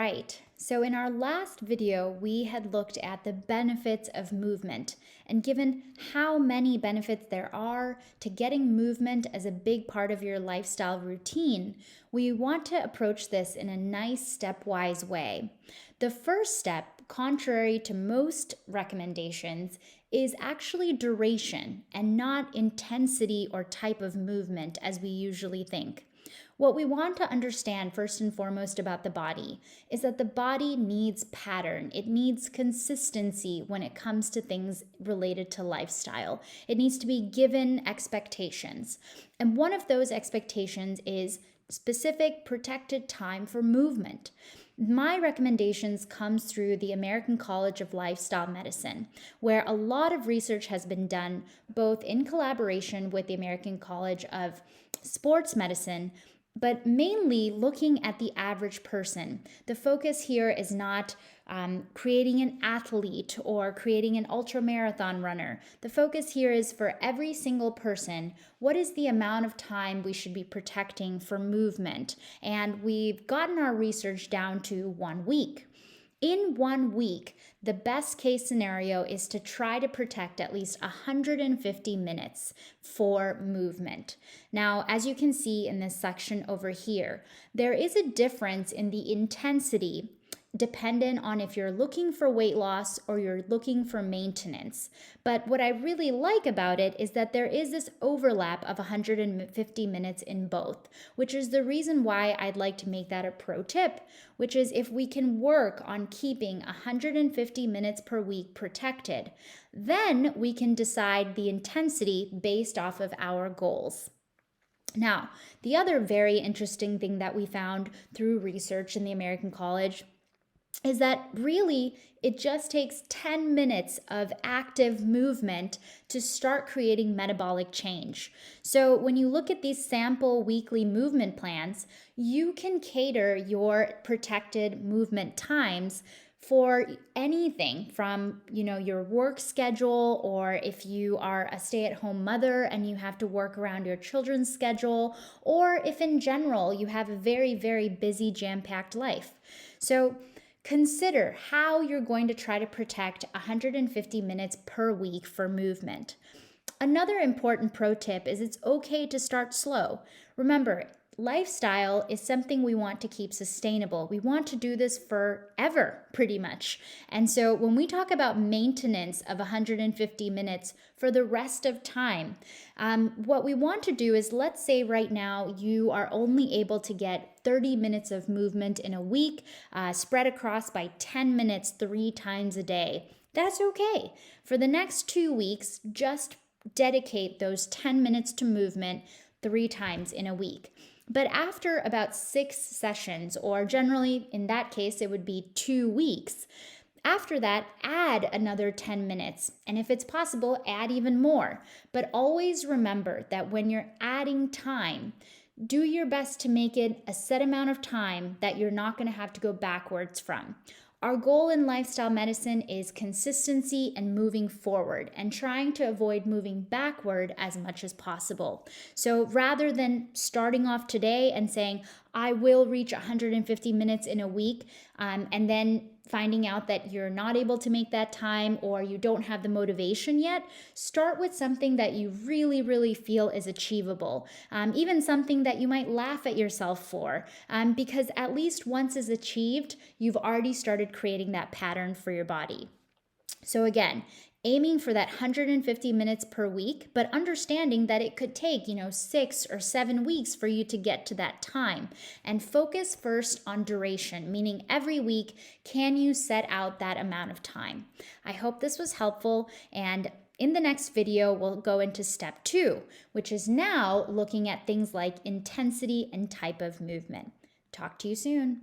Right. So, in our last video, we had looked at the benefits of movement. And given how many benefits there are to getting movement as a big part of your lifestyle routine, we want to approach this in a nice stepwise way. The first step, contrary to most recommendations, is actually duration and not intensity or type of movement as we usually think. What we want to understand first and foremost about the body is that the body needs pattern. It needs consistency when it comes to things related to lifestyle. It needs to be given expectations. And one of those expectations is specific protected time for movement. My recommendations comes through the American College of Lifestyle Medicine, where a lot of research has been done both in collaboration with the American College of Sports Medicine, but mainly looking at the average person. The focus here is not creating an athlete or creating an ultra marathon runner. The focus here is for every single person, what is the amount of time we should be protecting for movement? And we've gotten our research down to 1 week. In 1 week, the best case scenario is to try to protect at least 150 minutes for movement. Now, as you can see in this section over here, there is a difference in the intensity dependent on if you're looking for weight loss or you're looking for maintenance. But what I really like about it is that there is this overlap of 150 minutes in both, which is the reason why I'd like to make that a pro tip, which is if we can work on keeping 150 minutes per week protected, then we can decide the intensity based off of our goals. Now, the other very interesting thing that we found through research in the American College is that really it just takes 10 minutes of active movement to start creating metabolic change. So when you look at these sample weekly movement plans, you can cater your protected movement times for anything from, your work schedule, or if you are a stay-at-home mother and you have to work around your children's schedule, or if in general you have a very, very busy jam-packed life. So consider how you're going to try to protect 150 minutes per week for movement. Another important pro tip is it's okay to start slow. Remember, lifestyle is something we want to keep sustainable. We want to do this forever, pretty much. And so when we talk about maintenance of 150 minutes for the rest of time, what we want to do is, let's say right now you are only able to get 30 minutes of movement in a week, spread across by 10 minutes 3 times a day. That's okay. For the next 2 weeks, just dedicate those 10 minutes to movement 3 times in a week. But after about 6 sessions, or generally in that case, it would be 2 weeks, after that, add another 10 minutes. And if it's possible, add even more. But always remember that when you're adding time, do your best to make it a set amount of time that you're not going to have to go backwards from. Our goal in lifestyle medicine is consistency and moving forward, and trying to avoid moving backward as much as possible. So rather than starting off today and saying, I will reach 150 minutes in a week, and then finding out that you're not able to make that time or you don't have the motivation yet, start with something that you really, really feel is achievable. Even something that you might laugh at yourself for, because at least once it's achieved, you've already started creating that pattern for your body. So again, aiming for that 150 minutes per week, but understanding that it could take, 6 or 7 weeks for you to get to that time. And focus first on duration, meaning every week, can you set out that amount of time? I hope this was helpful, and in the next video, we'll go into step 2, which is now looking at things like intensity and type of movement. Talk to you soon.